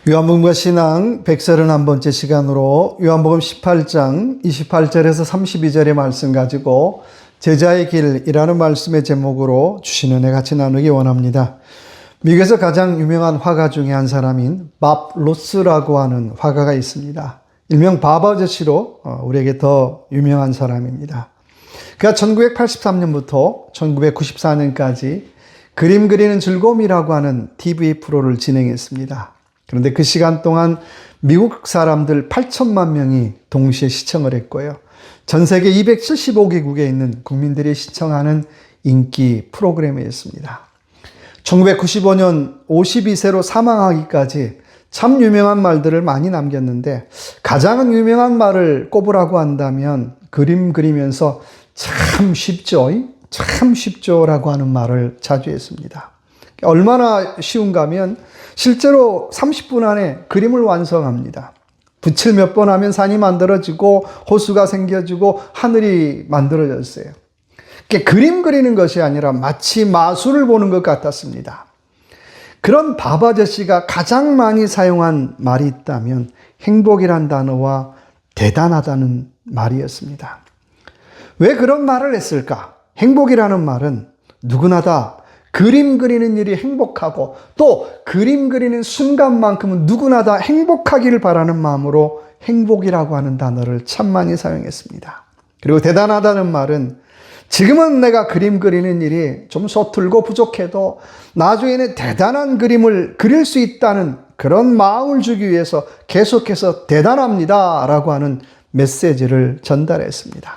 요한복음과 신앙 131번째 시간으로 요한복음 18장 28절에서 32절의 말씀 가지고 제자의 길이라는 말씀의 제목으로 주신 은혜 같이 나누기 원합니다. 미국에서 가장 유명한 화가 중에 한 사람인 밥 로스라고 하는 화가가 있습니다. 일명 밥 아저씨로 우리에게 더 유명한 사람입니다. 그가 1983년부터 1994년까지 그림 그리는 즐거움이라고 하는 TV 프로를 진행했습니다. 그런데 그 시간 동안 미국 사람들 8천만 명이 동시에 시청을 했고요. 전 세계 275개국에 있는 국민들이 시청하는 인기 프로그램이었습니다. 1995년 52세로 사망하기까지 참 유명한 말들을 많이 남겼는데 가장 유명한 말을 꼽으라고 한다면 그림 그리면서 참 쉽죠? 참 쉽죠? 라고 하는 말을 자주 했습니다. 얼마나 쉬운가 하면 실제로 30분 안에 그림을 완성합니다. 붓을 몇 번 하면 산이 만들어지고 호수가 생겨지고 하늘이 만들어졌어요. 그림 그리는 것이 아니라 마치 마술을 보는 것 같았습니다. 그런 밥 아저씨가 가장 많이 사용한 말이 있다면 행복이란 단어와 대단하다는 말이었습니다. 왜 그런 말을 했을까? 행복이라는 말은 누구나 다 그림 그리는 일이 행복하고 또 그림 그리는 순간만큼은 누구나 다 행복하기를 바라는 마음으로 행복이라고 하는 단어를 참 많이 사용했습니다. 그리고 대단하다는 말은 지금은 내가 그림 그리는 일이 좀 서툴고 부족해도 나중에는 대단한 그림을 그릴 수 있다는 그런 마음을 주기 위해서 계속해서 대단합니다 라고 하는 메시지를 전달했습니다.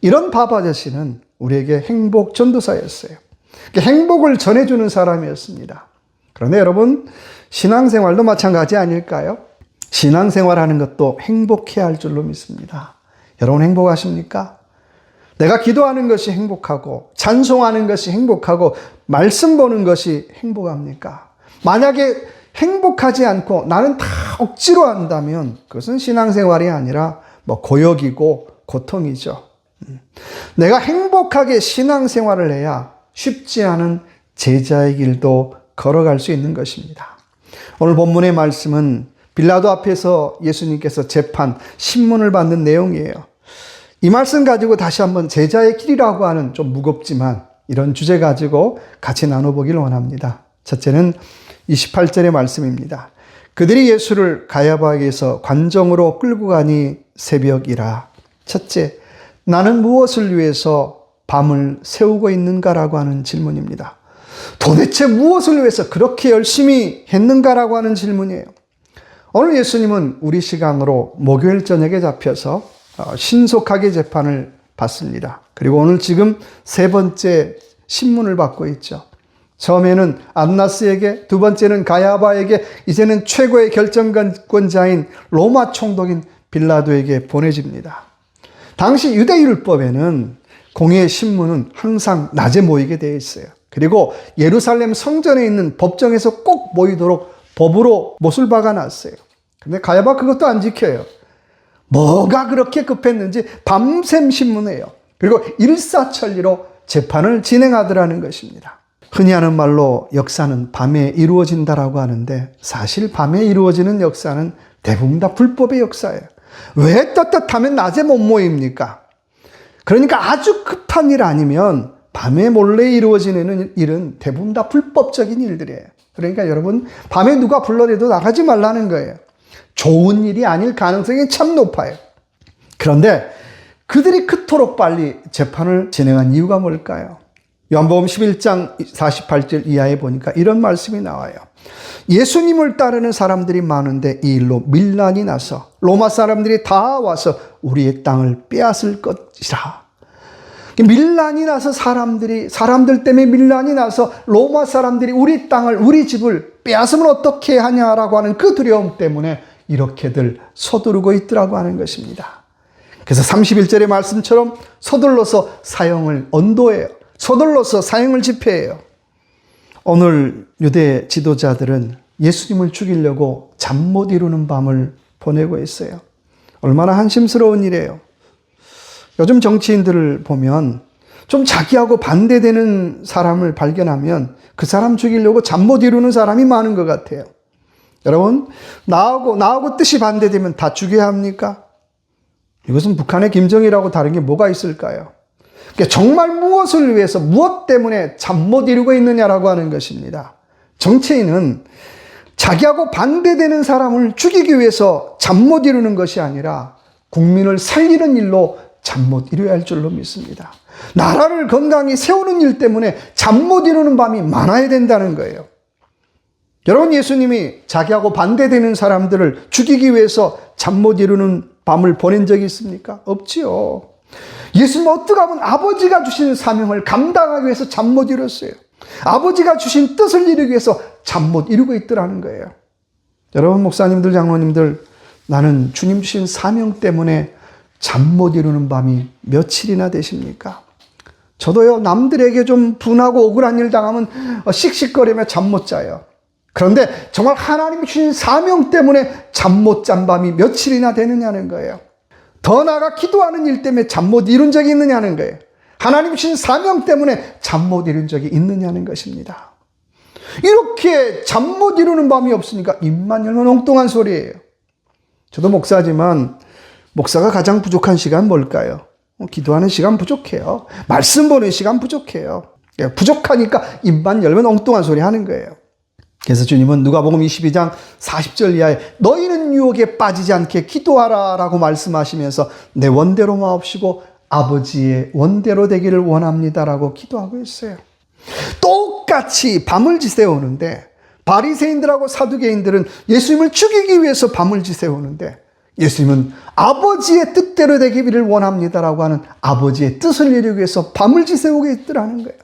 이런 밥 아저씨는 우리에게 행복 전도사였어요. 행복을 전해주는 사람이었습니다. 그런데 여러분, 신앙생활도 마찬가지 아닐까요? 신앙생활하는 것도 행복해야 할 줄로 믿습니다. 여러분 행복하십니까? 내가 기도하는 것이 행복하고 찬송하는 것이 행복하고 말씀 보는 것이 행복합니까? 만약에 행복하지 않고 나는 다 억지로 한다면 그것은 신앙생활이 아니라 고역이고 고통이죠. 내가 행복하게 신앙생활을 해야 쉽지 않은 제자의 길도 걸어갈 수 있는 것입니다. 오늘 본문의 말씀은 빌라도 앞에서 예수님께서 재판, 신문을 받는 내용이에요. 이 말씀 가지고 다시 한번 제자의 길이라고 하는 좀 무겁지만 이런 주제 가지고 같이 나눠보기를 원합니다. 첫째는 28절의 말씀입니다. 그들이 예수를 가야바에게서 관정으로 끌고 가니 새벽이라. 첫째, 나는 무엇을 위해서 밤을 새우고 있는가라고 하는 질문입니다. 도대체 무엇을 위해서 그렇게 열심히 했는가라고 하는 질문이에요. 오늘 예수님은 우리 시간으로 목요일 저녁에 잡혀서 신속하게 재판을 받습니다. 그리고 오늘 지금 세 번째 신문을 받고 있죠. 처음에는 안나스에게, 두 번째는 가야바에게, 이제는 최고의 결정권자인 로마 총독인 빌라도에게 보내집니다. 당시 유대율법에는 공의 신문은 항상 낮에 모이게 되어 있어요. 그리고 예루살렘 성전에 있는 법정에서 꼭 모이도록 법으로 못을 박아놨어요. 근데 가야바 그것도 안 지켜요. 뭐가 그렇게 급했는지 밤샘 신문해요. 그리고 일사천리로 재판을 진행하더라는 것입니다. 흔히 하는 말로 역사는 밤에 이루어진다라고 하는데 사실 밤에 이루어지는 역사는 대부분 다 불법의 역사예요. 왜 떳떳하면 낮에 못 모입니까? 그러니까 아주 급한 일 아니면 밤에 몰래 이루어지는 일은 대부분 다 불법적인 일들이에요. 그러니까 여러분, 밤에 누가 불러내도 나가지 말라는 거예요. 좋은 일이 아닐 가능성이 참 높아요. 그런데 그들이 그토록 빨리 재판을 진행한 이유가 뭘까요? 요한복음 11장 48절 이하에 보니까 이런 말씀이 나와요. 예수님을 따르는 사람들이 많은데 이 일로 밀란이 나서 로마 사람들이 다 와서 우리의 땅을 빼앗을 것이라. 밀란이 나서 사람들 때문에 밀란이 나서 로마 사람들이 우리 땅을, 우리 집을 빼앗으면 어떻게 하냐라고 하는 그 두려움 때문에 이렇게들 서두르고 있더라고 하는 것입니다. 그래서 31절의 말씀처럼 서둘러서 사형을 언도해요. 서둘러서 사형을 집행해요. 오늘 유대 지도자들은 예수님을 죽이려고 잠 못 이루는 밤을 보내고 있어요. 얼마나 한심스러운 일이에요. 요즘 정치인들을 보면 좀 자기하고 반대되는 사람을 발견하면 그 사람 죽이려고 잠 못 이루는 사람이 많은 것 같아요. 여러분, 나하고 뜻이 반대되면 다 죽여야 합니까? 이것은 북한의 김정일하고 다른 게 뭐가 있을까요? 그러니까 정말 무엇을 위해서, 무엇 때문에 잠 못 이루고 있느냐라고 하는 것입니다. 정치인은 자기하고 반대되는 사람을 죽이기 위해서 잠 못 이루는 것이 아니라 국민을 살리는 일로 잠 못 이루어야 할 줄로 믿습니다. 나라를 건강히 세우는 일 때문에 잠 못 이루는 밤이 많아야 된다는 거예요. 여러분, 예수님이 자기하고 반대되는 사람들을 죽이기 위해서 잠 못 이루는 밤을 보낸 적이 있습니까? 없지요. 예수님은 어떻게 하면 아버지가 주신 사명을 감당하기 위해서 잠 못 이뤘어요. 아버지가 주신 뜻을 이루기 위해서 잠 못 이루고 있더라는 거예요. 여러분, 목사님들, 장로님들, 나는 주님 주신 사명 때문에 잠 못 이루는 밤이 며칠이나 되십니까? 저도요, 남들에게 좀 분하고 억울한 일 당하면 씩씩거리며 잠 못 자요. 그런데 정말 하나님이 주신 사명 때문에 잠 못 잔 밤이 며칠이나 되느냐는 거예요. 더 나아가 기도하는 일 때문에 잠 못 이룬 적이 있느냐는 거예요. 하나님 주신 사명 때문에 잠 못 이룬 적이 있느냐는 것입니다. 이렇게 잠 못 이루는 밤이 없으니까 입만 열면 엉뚱한 소리예요. 저도 목사지만 목사가 가장 부족한 시간 뭘까요? 기도하는 시간 부족해요. 말씀 보는 시간 부족해요. 부족하니까 입만 열면 엉뚱한 소리 하는 거예요. 그래서 주님은 누가복음 22장 40절 이하에 너희는 유혹에 빠지지 않게 기도하라 라고 말씀하시면서 내 원대로 마옵시고 아버지의 원대로 되기를 원합니다 라고 기도하고 있어요. 똑같이 밤을 지새우는데 바리새인들하고 사두개인들은 예수님을 죽이기 위해서 밤을 지새우는데 예수님은 아버지의 뜻대로 되기를 원합니다라고 하는 아버지의 뜻을 이루기 위해서 밤을 지새우고 있더라는 거예요.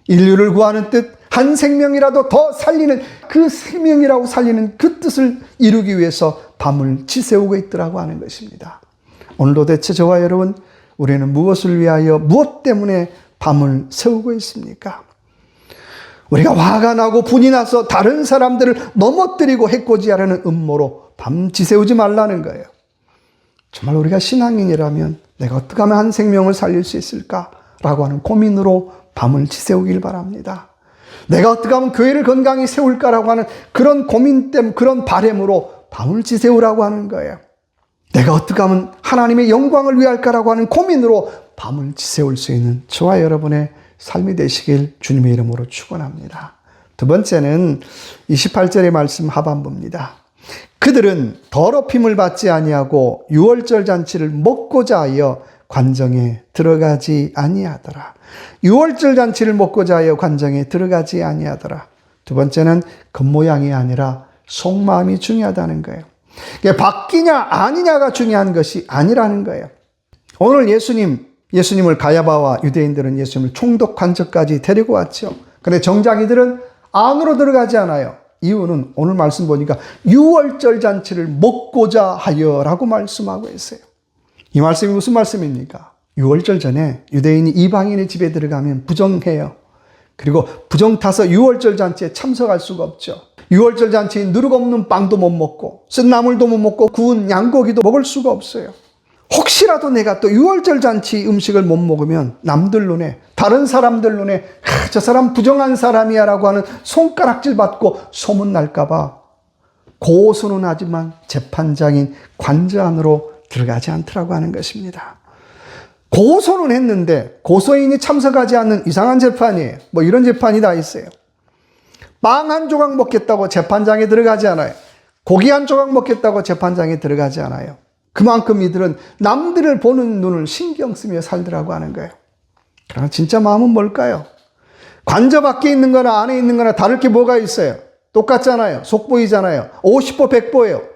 인류를 구하는 뜻, 한 생명이라도 더 살리는 그 생명이라고 살리는 그 뜻을 이루기 위해서 밤을 지새우고 있더라고 하는 것입니다. 오늘도 대체 저와 여러분, 우리는 무엇을 위하여, 무엇 때문에 밤을 세우고 있습니까? 우리가 화가 나고 분이 나서 다른 사람들을 넘어뜨리고 해코지하려는 음모로 밤 지새우지 말라는 거예요. 정말 우리가 신앙인이라면 내가 어떻게 하면 한 생명을 살릴 수 있을까라고 하는 고민으로 밤을 지새우길 바랍니다. 내가 어떻게 하면 교회를 건강히 세울까라고 하는 그런 고민 때문에, 그런 바람으로 밤을 지새우라고 하는 거예요. 내가 어떻게 하면 하나님의 영광을 위할까라고 하는 고민으로 밤을 지새울 수 있는 저와 여러분의 삶이 되시길 주님의 이름으로 축원합니다. 두 번째는 28절의 말씀 하반부입니다. 그들은 더럽힘을 받지 아니하고 유월절 잔치를 먹고자 하여 관정에 들어가지 아니하더라. 유월절 잔치를 먹고자 하여 관정에 들어가지 아니하더라. 두 번째는 겉모양이 아니라 속마음이 중요하다는 거예요. 바뀌냐 아니냐가 중요한 것이 아니라는 거예요. 오늘 예수님을 가야바와 유대인들은 예수님을 총독 관저까지 데리고 왔죠. 그런데 정작 이들은 안으로 들어가지 않아요. 이유는 오늘 말씀 보니까 유월절 잔치를 먹고자 하여라고 말씀하고 있어요. 이 말씀이 무슨 말씀입니까? 유월절 전에 유대인이 이방인의 집에 들어가면 부정해요. 그리고 부정 타서 유월절 잔치에 참석할 수가 없죠. 유월절 잔치에 누룩 없는 빵도 못 먹고 쓴 나물도 못 먹고 구운 양고기도 먹을 수가 없어요. 혹시라도 내가 또 유월절 잔치 음식을 못 먹으면 남들 눈에, 다른 사람들 눈에 저 사람 부정한 사람이야 라고 하는 손가락질 받고 소문날까 봐 고소는 하지만 재판장인 관저 안으로 들어가지 않더라고 하는 것입니다. 고소는 했는데 고소인이 참석하지 않는 이상한 재판이에요. 뭐 이런 재판이 다 있어요. 빵 한 조각 먹겠다고 재판장에 들어가지 않아요. 고기 한 조각 먹겠다고 재판장에 들어가지 않아요. 그만큼 이들은 남들을 보는 눈을 신경 쓰며 살더라고 하는 거예요. 그러나 진짜 마음은 뭘까요? 관저 밖에 있는 거나 안에 있는 거나 다를 게 뭐가 있어요? 똑같잖아요. 속보이잖아요. 50보 100보예요.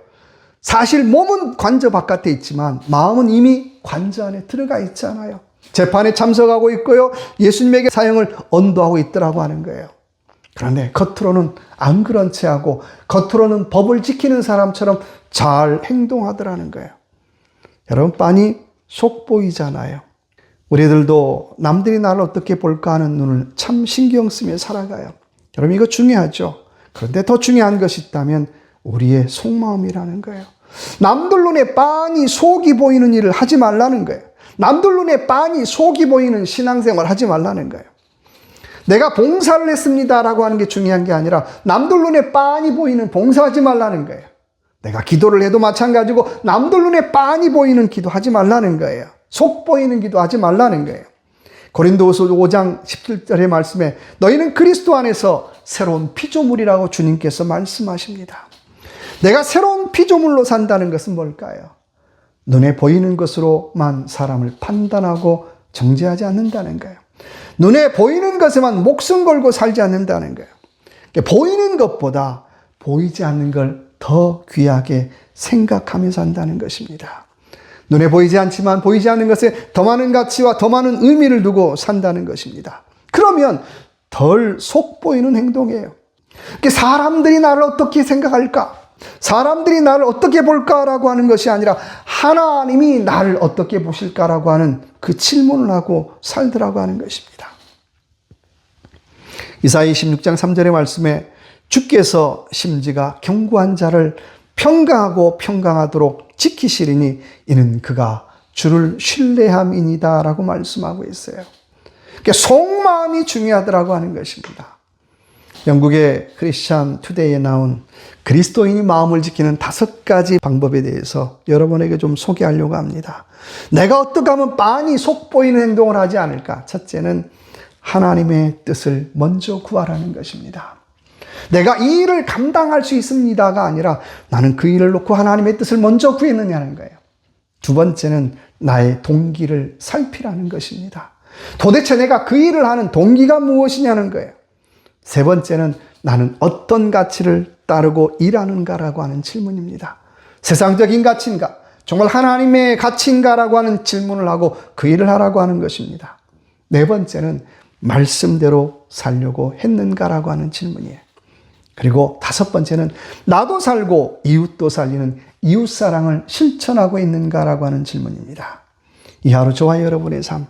사실 몸은 관저 바깥에 있지만 마음은 이미 관저 안에 들어가 있잖아요. 재판에 참석하고 있고요. 예수님에게 사형을 언도하고 있더라고 하는 거예요. 그런데 겉으로는 안 그런 채 하고 겉으로는 법을 지키는 사람처럼 잘 행동하더라는 거예요. 여러분, 빤히 속보이잖아요. 우리들도 남들이 나를 어떻게 볼까 하는 눈을 참 신경 쓰며 살아가요. 여러분, 이거 중요하죠. 그런데 더 중요한 것이 있다면 우리의 속마음이라는 거예요. 남들 눈에 빤히 속이 보이는 일을 하지 말라는 거예요. 남들 눈에 빤히 속이 보이는 신앙생활 하지 말라는 거예요. 내가 봉사를 했습니다라고 하는 게 중요한 게 아니라 남들 눈에 빤히 보이는 봉사하지 말라는 거예요. 내가 기도를 해도 마찬가지고 남들 눈에 빤히 보이는 기도하지 말라는 거예요. 속 보이는 기도하지 말라는 거예요. 고린도후서 5장 17절의 말씀에 너희는 그리스도 안에서 새로운 피조물이라고 주님께서 말씀하십니다. 내가 새로운 피조물로 산다는 것은 뭘까요? 눈에 보이는 것으로만 사람을 판단하고 정죄하지 않는다는 거예요. 눈에 보이는 것에만 목숨 걸고 살지 않는다는 거예요. 보이는 것보다 보이지 않는 걸 더 귀하게 생각하며 산다는 것입니다. 눈에 보이지 않지만 보이지 않는 것에 더 많은 가치와 더 많은 의미를 두고 산다는 것입니다. 그러면 덜 속보이는 행동이에요. 사람들이 나를 어떻게 생각할까? 사람들이 나를 어떻게 볼까라고 하는 것이 아니라 하나님이 나를 어떻게 보실까라고 하는 그 질문을 하고 살더라고 하는 것입니다. 이사야 26장 3절의 말씀에 주께서 심지가 견고한 자를 평강하고 평강하도록 지키시리니 이는 그가 주를 신뢰함이니다라고 말씀하고 있어요. 속마음이 중요하더라고 하는 것입니다. 영국의 크리스천 투데이에 나온 그리스도인이 마음을 지키는 5가지 방법에 대해서 여러분에게 좀 소개하려고 합니다. 내가 어떻게 하면 빤히 속보이는 행동을 하지 않을까? 첫째는 하나님의 뜻을 먼저 구하라는 것입니다. 내가 이 일을 감당할 수 있습니다가 아니라 나는 그 일을 놓고 하나님의 뜻을 먼저 구했느냐는 거예요. 두 번째는 나의 동기를 살피라는 것입니다. 도대체 내가 그 일을 하는 동기가 무엇이냐는 거예요. 세 번째는 나는 어떤 가치를 따르고 일하는가라고 하는 질문입니다. 세상적인 가치인가? 정말 하나님의 가치인가라고 하는 질문을 하고 그 일을 하라고 하는 것입니다. 네 번째는 말씀대로 살려고 했는가라고 하는 질문이에요. 그리고 5번째는 나도 살고 이웃도 살리는 이웃사랑을 실천하고 있는가라고 하는 질문입니다. 이 하루 저와 여러분의 삶,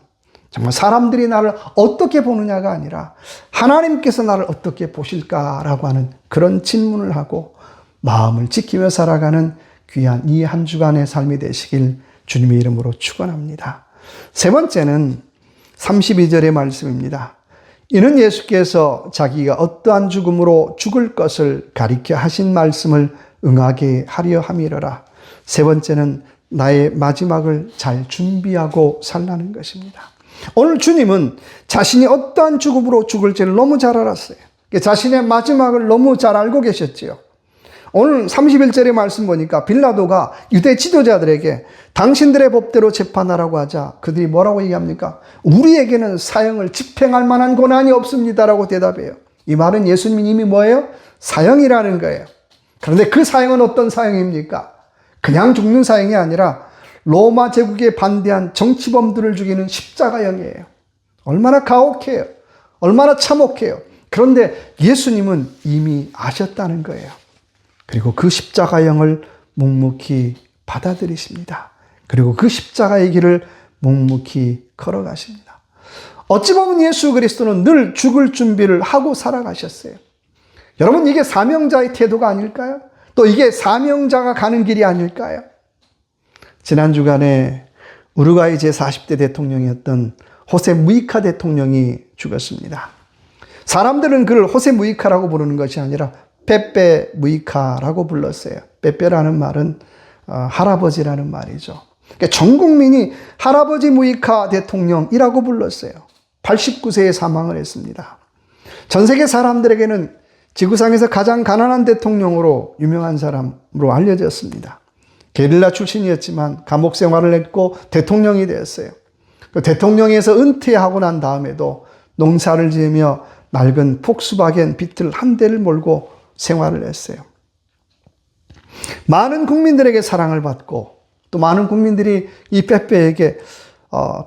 정말 사람들이 나를 어떻게 보느냐가 아니라 하나님께서 나를 어떻게 보실까라고 하는 그런 질문을 하고 마음을 지키며 살아가는 귀한 이 한 주간의 삶이 되시길 주님의 이름으로 축원합니다. 세 번째는 32절의 말씀입니다. 이는 예수께서 자기가 어떠한 죽음으로 죽을 것을 가리켜 하신 말씀을 응하게 하려 함이로라. 세 번째는 나의 마지막을 잘 준비하고 살라는 것입니다. 오늘 주님은 자신이 어떠한 죽음으로 죽을지를 너무 잘 알았어요. 자신의 마지막을 너무 잘 알고 계셨지요. 오늘 31절의 말씀 보니까 빌라도가 유대 지도자들에게 당신들의 법대로 재판하라고 하자 그들이 뭐라고 얘기합니까? 우리에게는 사형을 집행할 만한 권한이 없습니다라고 대답해요. 이 말은 예수님이 뭐예요? 사형이라는 거예요. 그런데 그 사형은 어떤 사형입니까? 그냥 죽는 사형이 아니라 로마 제국에 반대한 정치범들을 죽이는 십자가형이에요. 얼마나 가혹해요. 얼마나 참혹해요. 그런데 예수님은 이미 아셨다는 거예요. 그리고 그 십자가형을 묵묵히 받아들이십니다. 그리고 그 십자가의 길을 묵묵히 걸어가십니다. 어찌 보면 예수 그리스도는 늘 죽을 준비를 하고 살아가셨어요. 여러분, 이게 사명자의 태도가 아닐까요? 또 이게 사명자가 가는 길이 아닐까요? 지난 주간에 우루과이 제40대 대통령이었던 호세 무이카 대통령이 죽었습니다. 사람들은 그를 호세 무이카라고 부르는 것이 아니라 빼빼 무이카라고 불렀어요. 빼빼라는 말은 할아버지라는 말이죠. 그러니까 전 국민이 할아버지 무이카 대통령이라고 불렀어요. 89세에 사망을 했습니다. 전 세계 사람들에게는 지구상에서 가장 가난한 대통령으로 유명한 사람으로 알려졌습니다. 게릴라 출신이었지만 감옥 생활을 했고 대통령이 되었어요. 그 대통령에서 은퇴하고 난 다음에도 농사를 지으며 낡은 폭스바겐 비틀 한 대를 몰고 생활을 했어요. 많은 국민들에게 사랑을 받고 또 많은 국민들이 이 빼빼에게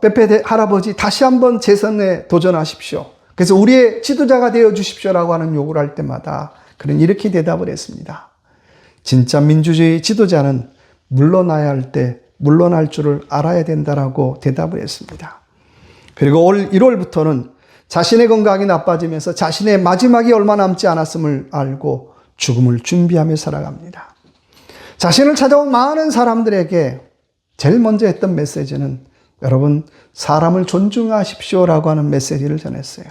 빼빼 할아버지 다시 한번 재선에 도전하십시오. 그래서 우리의 지도자가 되어 주십시오라고 하는 요구를 할 때마다 그는 이렇게 대답을 했습니다. 진짜 민주주의 지도자는 물러나야 할 때 물러날 줄을 알아야 된다라고 대답을 했습니다. 그리고 올 1월부터는 자신의 건강이 나빠지면서 자신의 마지막이 얼마 남지 않았음을 알고 죽음을 준비하며 살아갑니다. 자신을 찾아온 많은 사람들에게 제일 먼저 했던 메시지는 여러분, 사람을 존중하십시오라고 하는 메시지를 전했어요.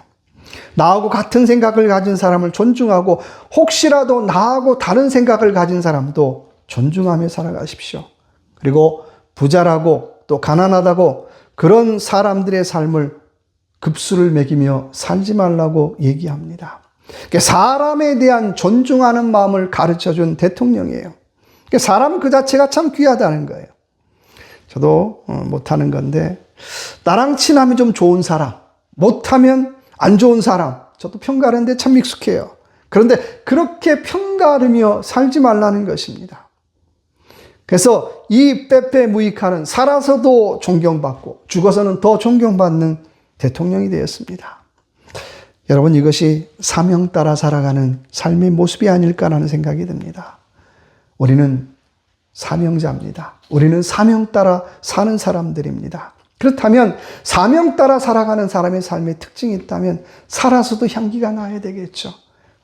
나하고 같은 생각을 가진 사람을 존중하고 혹시라도 나하고 다른 생각을 가진 사람도 존중하며 살아가십시오. 그리고 부자라고 또 가난하다고 그런 사람들의 삶을 급수를 매기며 살지 말라고 얘기합니다. 사람에 대한 존중하는 마음을 가르쳐준 대통령이에요. 사람 그 자체가 참 귀하다는 거예요. 저도 못하는 건데 나랑 친하면 좀 좋은 사람, 못하면 안 좋은 사람, 저도 평가하는데 참 익숙해요. 그런데 그렇게 평가하며 살지 말라는 것입니다. 그래서 이 빼빼 무익하는 살아서도 존경받고 죽어서는 더 존경받는 대통령이 되었습니다. 여러분, 이것이 사명 따라 살아가는 삶의 모습이 아닐까라는 생각이 듭니다. 우리는 사명자입니다. 우리는 사명 따라 사는 사람들입니다. 그렇다면 사명 따라 살아가는 사람의 삶의 특징이 있다면 살아서도 향기가 나야 되겠죠.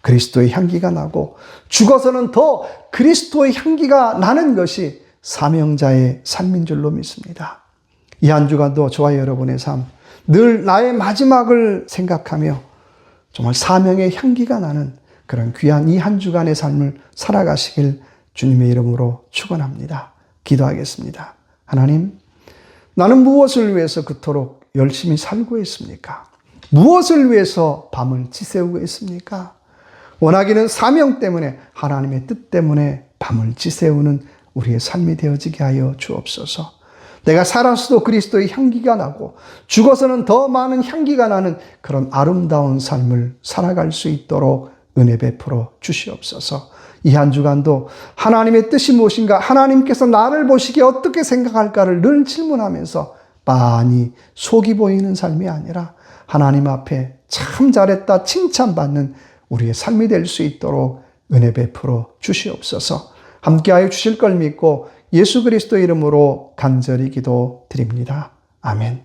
그리스도의 향기가 나고 죽어서는 더 그리스도의 향기가 나는 것이 사명자의 삶인 줄로 믿습니다. 이 한 주간도 저와 여러분의 삶, 늘 나의 마지막을 생각하며 정말 사명의 향기가 나는 그런 귀한 이 한 주간의 삶을 살아가시길 주님의 이름으로 축원합니다. 기도하겠습니다. 하나님, 나는 무엇을 위해서 그토록 열심히 살고 있습니까? 무엇을 위해서 밤을 지새우고 있습니까? 원하기는 사명 때문에, 하나님의 뜻 때문에 밤을 지새우는 우리의 삶이 되어지게 하여 주옵소서. 내가 살아서도 그리스도의 향기가 나고 죽어서는 더 많은 향기가 나는 그런 아름다운 삶을 살아갈 수 있도록 은혜 베풀어 주시옵소서. 이 한 주간도 하나님의 뜻이 무엇인가, 하나님께서 나를 보시기에 어떻게 생각할까를 늘 질문하면서 많이 속이 보이는 삶이 아니라 하나님 앞에 참 잘했다 칭찬받는 우리의 삶이 될 수 있도록 은혜 베풀어 주시옵소서. 함께하여 주실 걸 믿고 예수 그리스도 이름으로 간절히 기도드립니다. 아멘.